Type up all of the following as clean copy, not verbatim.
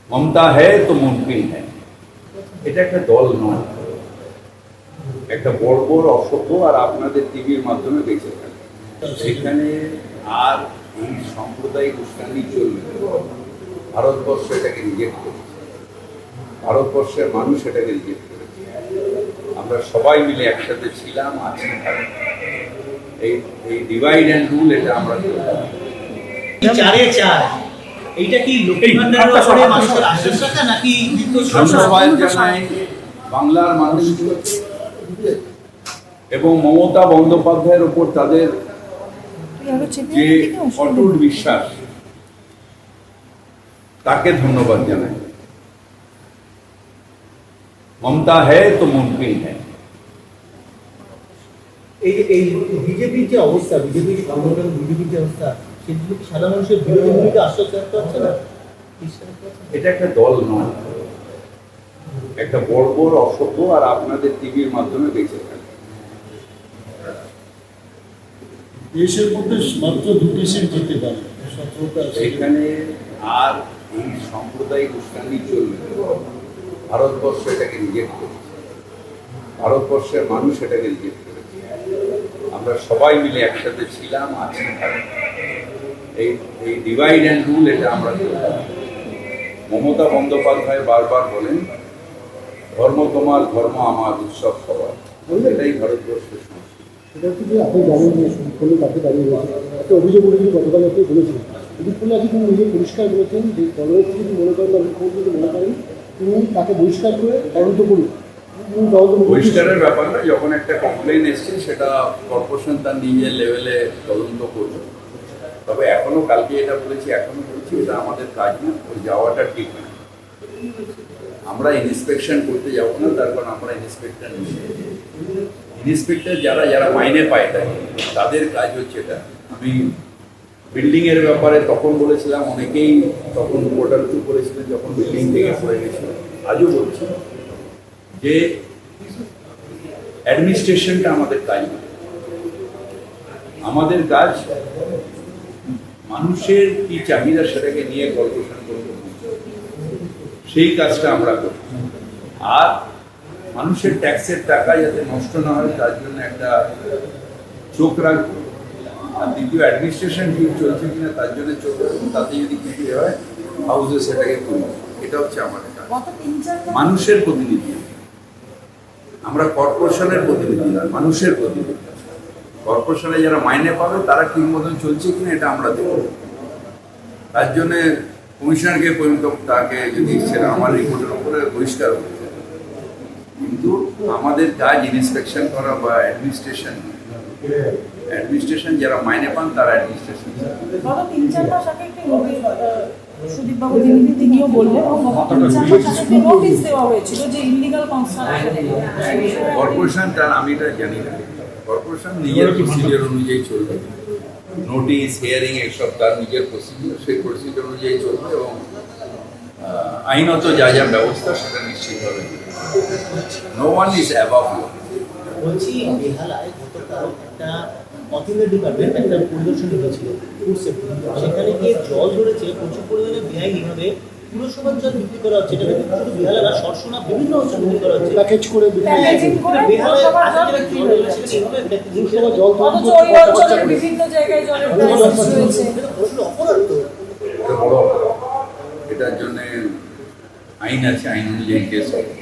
মমতা হ্যায় তো মুমকিন হ্যায়। এটা একটা দল নয়, একটা বড় বড় অসভ্য আর আপনাদের টিভির মাধ্যমে বেঁচে থাকে। সেখানে আর এই সাম্প্রদায়িক উস্কানি চলবে। ভারতবর্ষ এটাকে রিজেক্ট করেছে, ভারতবর্ষের মানুষ এটাকে রিজেক্ট করেছে। আমরা সবাই মিলে একসাথে ছিলাম, আছি। এই ডিভাইড অ্যান্ড রুল এটা আমরা চারে চার এইটা কি লক্ষ্মী ভান্ডারের ব্যাপারে মানুষের আশ্বাস রাখা নাকি ধন্যবাদ জানাই বাংলার মানুষ এবং মমতা বন্দ্যোপাধ্যায়ের উপর তাদের যে অটুট বিশ্বাস, তাকে ধন্যবাদ জানাই। মমতা হ্যায় তো মুমকিন হ্যায়। এই বিজেপির যে অবস্থা, বিজেপির সংগঠন, বিজেপির যে অবস্থা, সেগুলো কি সাধারণ মানুষের বিরোধীকে আশ্বাস রাখতে পারছে না? এটা একটা দল নয়, একটা বড় বড় অসভ্য আর আপনাদের টিভির মাধ্যমে বেঁচে থাকে। দেশের মধ্যে মাত্র দুটি সিট যেতে পারে, সেখানে আর এই সাম্প্রদায়িক উস্কানি চলবে। ভারতবর্ষ এটাকে রিজেক্ট করেছে, ভারতবর্ষের মানুষ এটাকে রিজেক্ট করেছে। আমরা সবাই মিলে একসাথে ছিলাম, আছি। এই ডিভাইড অ্যান্ড রুল এটা আমরা মমতা বন্দ্যোপাধ্যায় বারবার বলেন, ধর্ম তোমার, ধর্ম আমার, উৎসব সবার। এটাই ভারতবর্ষের সংস্কৃতি। সেটা হচ্ছে যে আপনি জানেন যে সুদীপ কাছে দাঁড়িয়ে রয়েছে, একটা অভিযোগ উঠেছিল গতকাল আপনি বলেছিলেন। সুদীপ আজকে তিনি নিজে পরিষ্কার বলেছেন যে কংগ্রেস যদি মনে করেন বা মুখ্যমন্ত্রী যদি মনে করেন, তিনি তাকে বহিষ্কার করে তদন্ত করুন। বহিষ্কারের ব্যাপার না, যখন একটা কমপ্লেন এসছে সেটা কর্পোরেশন তার নিজের লেভেলে তদন্ত করবে। তবে এখনো কালকে এটা বলেছি, এখনো বলছি, এটা আমাদের কাজ না, ওই যাওয়াটা ঠিক না। আমরা ইন্সপেকশন করতে যাবো না, তার কারণ আমরা ইন্সপেক্টর নিই। ইন্সপেক্টর যারা যারা মাইনে পায় তাদের কাজ হচ্ছে এটা। আমি বিল্ডিং এর ব্যাপারে তখন বলেছিলাম, অনেকেই তখন পোর্টাল থ্রু করেছিলেন যখন বিল্ডিং থেকে পড়ে গেছিল। আজও বলছি যে অ্যাডমিনিস্ট্রেশনটা আমাদের কাজ না, আমাদের কাজ মানুষের কি চাহিদা সেটাকে নিয়ে কর্পোরেশন করতে, সেই কাজটা আমরা করি। আর মানুষের ট্যাক্সের টাকা যাতে নষ্ট না হয় তার জন্য একটা চোখ রাখবো। আর দ্বিতীয় অ্যাডমিনিস্ট্রেশন ঠিক চলছে কিনা তার জন্য চোখ রাখবো। তাতে যদি কিছু হয় হাউসে সেটাকে তুলব। এটা হচ্ছে আমাদের কাজ। মানুষের প্রতিনিধি আমরা, কর্পোরেশনের প্রতিনিধি না, মানুষের প্রতিনিধি। কর্পোরেশনে যারা মাইনে পাবে তারা ঠিক মতন চলছে কিনা এটা আমরা দেখব। তার জন্য কমিশনারকে পর্যন্ত তাকে যদি সেটা আমার রিপোর্টের উপরে বহিষ্কার করতে, কিন্তু আমাদের কাজ ইন্সপেকশন করা বা অ্যাডমিনিস্ট্রেশন। অ্যাডমিনিস্ট্রেশন যারা মাইনে পান তারা অ্যাডমিনিস্ট্রেশন। সুদীপবাবু তিনিও বললেন নোটিশ দেওয়া হয়েছিল যে ইলিগাল কনস্ট্রাকশন। কর্পোরেশন তার, আমি এটা জানি না, কর্পোরেশন নিজের প্রসিডিওর অনুযায়ী চলবে। নোটিশ, হিয়ারিং এসব তার নিজের প্রসিডিওর, সেই প্রসিডিওর অনুযায়ী চলবে এবং আইনত যা যা ব্যবস্থা সেটা নিশ্চিত হবে। নো ওয়ান ইজ অ্যাবাভ ল। বলছি, বেহালায় গতকাল একটা অথরিটি ডিপার্টমেন্ট একটা পরিদর্শন করেছিল ফুড সেফটি। সেখানে গিয়ে জল ধরেছে প্রচুর পরিমাণে বেআইনিভাবে পুরসভার জল বিক্রি করা হচ্ছে। এটা কিন্তু শুধু বেহালা না, সরসোনা বিভিন্ন অঞ্চলে বিক্রি করা হচ্ছে প্যাকেজ করে বেহালায় আগে জল ধরেছে এইভাবে জল বিভিন্ন জায়গায় জলের রয়েছে। অপরাধ তো বড়, এটার জন্য আইন আছে, আইন অনুযায়ী কেস হবে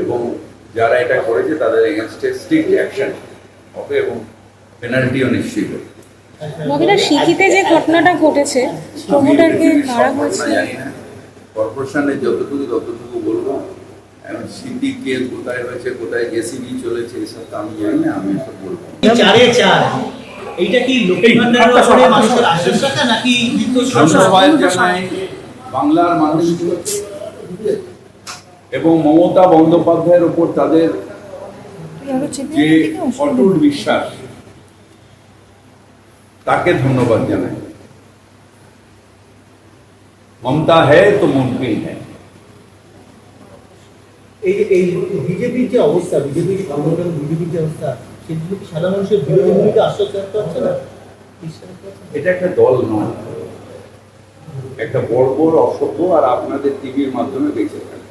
এবং যারা এটা করেছে তাদের এগেনস্টে স্ট্রিক্ট অ্যাকশন হবে এবং পেনাল্টিও নিশ্চয়ই হবে। মহিলা শিখিতে যে ঘটনাটা ঘটেছে, প্রমোটারকে মারা হয়েছে, জানি না, কর্পোরেশনের যতটুকু বলবো। এখন সিটি কেস কোথায় হয়েছে, কোথায় জেসিবি চলেছে, এসব তো আমি জানি না, আমি এসব বলবো। চারে চার এইটা কি লক্ষ্মী ভান্ডারের ব্যাপারে মানুষের আশ্বাস রাখা নাকি ধন্যবাদ জানাই বাংলার মানুষ এবং মমতা বন্দ্যোপাধ্যায়ের উপর তাদের যে অটুট বিশ্বাস, তাকে ধন্যবাদ জানাই। মমতা হ্যায় তো মুমকিন হ্যায়। এই বিজেপির যে অবস্থা, বিজেপির সংগঠন, বিজেপির যে অবস্থা, সেগুলো কি সাধারণ মানুষের বিরোধীকে আশ্বাস রাখতে পারছে না? এটা একটা দল নয়, একটা বড় বড় অসভ্য আর আপনাদের টিভির মাধ্যমে বেঁচে থাকে।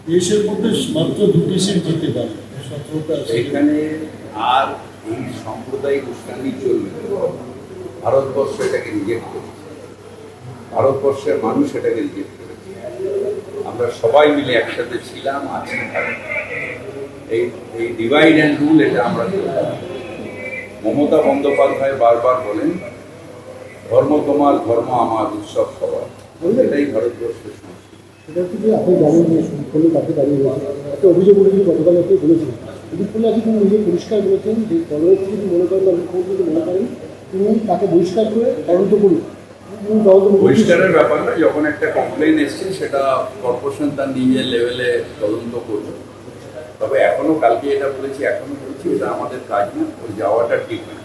দেশের মধ্যে মাত্র 2টি সিট জিততে পারে 17টা সিট। এখানে আর এই সাম্প্রদায়িক উস্কানি চলবে না। ভারতবর্ষ এটাকে রিজেক্ট করেছে, ভারতবর্ষের মানুষ এটাকে রিজেক্ট করেছে। আমরা সবাই মিলে একসাথে ছিলাম, আছি, থাকবো। এই এই ডিভাইড অ্যান্ড রুল এটা আমরা করলাম। মমতা বন্দ্যোপাধ্যায় বারবার বলেন, ধর্ম তোমার, ধর্ম আমার, উৎসব সবার। এটাই ভারতবর্ষের সংস্কৃতি। সেটা হচ্ছে যে আপনি জানেন যে শুনলে তাকে দাঁড়িয়ে রয়েছে একটা অভিযোগ উঠেছে গতকাল আপনি বলেছিলেন এদিক করলে আজকে তিনি নিজে পরিষ্কার করেছেন যে কলেজ যদি মনে করেন বা কোর্ট যদি মনে করেন তিনি তাকে বহিষ্কার করে তদন্ত করুন। পরিষ্কারের ব্যাপার না, যখন একটা কমপ্লেন এসছে সেটা কর্পোরেশন তার নিজের লেভেলে তদন্ত করবে। তবে এখনো কালকে এটা বলেছি, এখনো বলছি, এটা আমাদের কাজ না, ওই যাওয়াটা ঠিক না।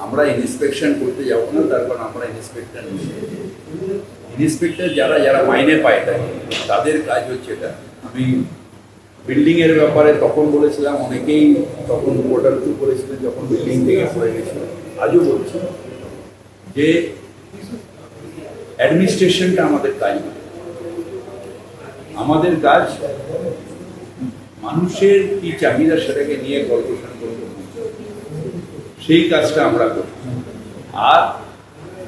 আমরা ইন্সপেকশন করতে যাবো না, তার কারণ আমরা ইন্সপেক্টর যারা যারা মাইনে পায় তাদের কাজ হচ্ছে এটা। আমি বিল্ডিং এর ব্যাপারে তখন বলেছিলাম, অনেকেই তখন পোর্টাল টু করেছিলেন যখন বিল্ডিং থেকে পড়ে গেছিল। আজও বলছি যে অ্যাডমিনিস্ট্রেশনটা আমাদের কাজ না। আমাদের কাজ মানুষের কি চাহিদা সেটাকে নিয়ে কর্পোরেশন করবো, সেই কাজটা আমরা করি। আর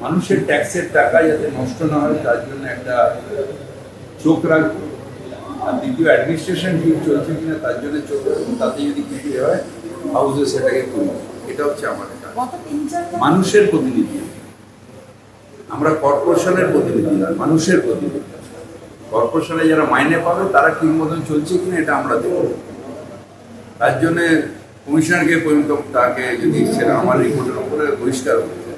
মানুষের ট্যাক্সের টাকা যাতে নষ্ট না হয় তার জন্য একটা চোখ রাখবো। আর দ্বিতীয় অ্যাডমিনিস্ট্রেশন ঠিক চলছে কিনা তার জন্য চোখ রাখবো। তাতে যদি কিছু হয় হাউসে সেটাকে তুলব। এটা হচ্ছে আমাদের কাজ। মানুষের প্রতিনিধি আমরা, কর্পোরেশনের প্রতিনিধি না, মানুষের প্রতিনিধি। কর্পোরেশনে যারা মাইনে পাবে তারা ঠিক মতন চলছে কিনা এটা আমরা দেখব। তার জন্য কমিশনারকে পর্যন্ত তাকে যদি সেটা আমার রিপোর্টের উপরে বহিষ্কার করতে,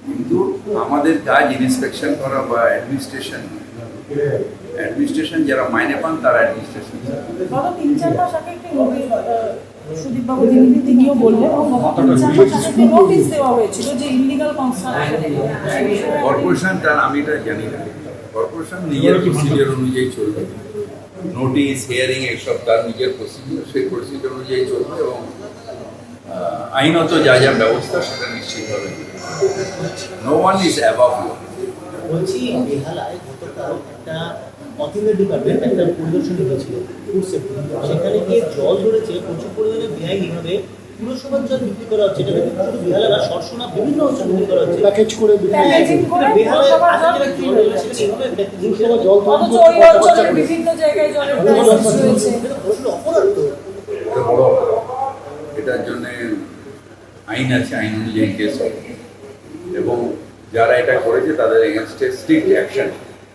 কিন্তু আমাদের কাজ ইন্সপেকশন করা বা অ্যাডমিনিস্ট্রেশন যারা মাইনে পান তারা অ্যাডমিনিস্ট্রেশন। গত 3-4 মাস আগে একটি নোটিশ সুদীপ বাবু তিনি তিনিও বললেন, গত 3-4 মাস আগে একটি নোটিশ দেওয়া হয়েছিল যে ইলিগাল কনস্ট্রাকশন। কর্পোরেশন তার, আমি এটা জানি না, কর্পোরেশন নিজের প্রসিডিওর অনুযায়ী চলবে। নোটিশ, হিয়ারিং এসব তার নিজের প্রসিডিওর, সেই প্রসিডিওর অনুযায়ী চলবে এবং আইনত যা যা ব্যবস্থা সেটা নিশ্চিতভাবে। নো ওয়ান ইজ অ্যাবাভ ল। বলছি বেহালায় গতকাল একটা অথরিটি ডিপার্টমেন্ট একটা পরিদর্শন হয়েছিল ফুড সেফটি, সেখানে গিয়ে জল ধরেছে প্রচুর পরিমাণে বেআইনিভাবে পুরসভার জল বিক্রি করা হচ্ছে। এটা কিন্তু শুধু বেহালা না, সরসোনা বিভিন্ন অঞ্চলে বিক্রি করা হচ্ছে। প্যাকেজ করে প্যাকেজিং করে বেহালায় পুরসভার আগে জল যেটা বিক্রি কি হয়ে হয়েছে যাচ্ছে। এইভাবে packaging পুরসভা জল অথচ ওই অঞ্চলের বিভিন্ন জায়গায় জলের ক্রাইসিস রয়েছে। এটা প্রচুর অপরাধ তো। এটা বড় অপরাধ। এটার জন্য আইন আছে, আইন অনুযায়ী কেস হবে এবং যারা এটা করেছে তাদের এগেনস্টে স্ট্রিক্ট অ্যাকশন।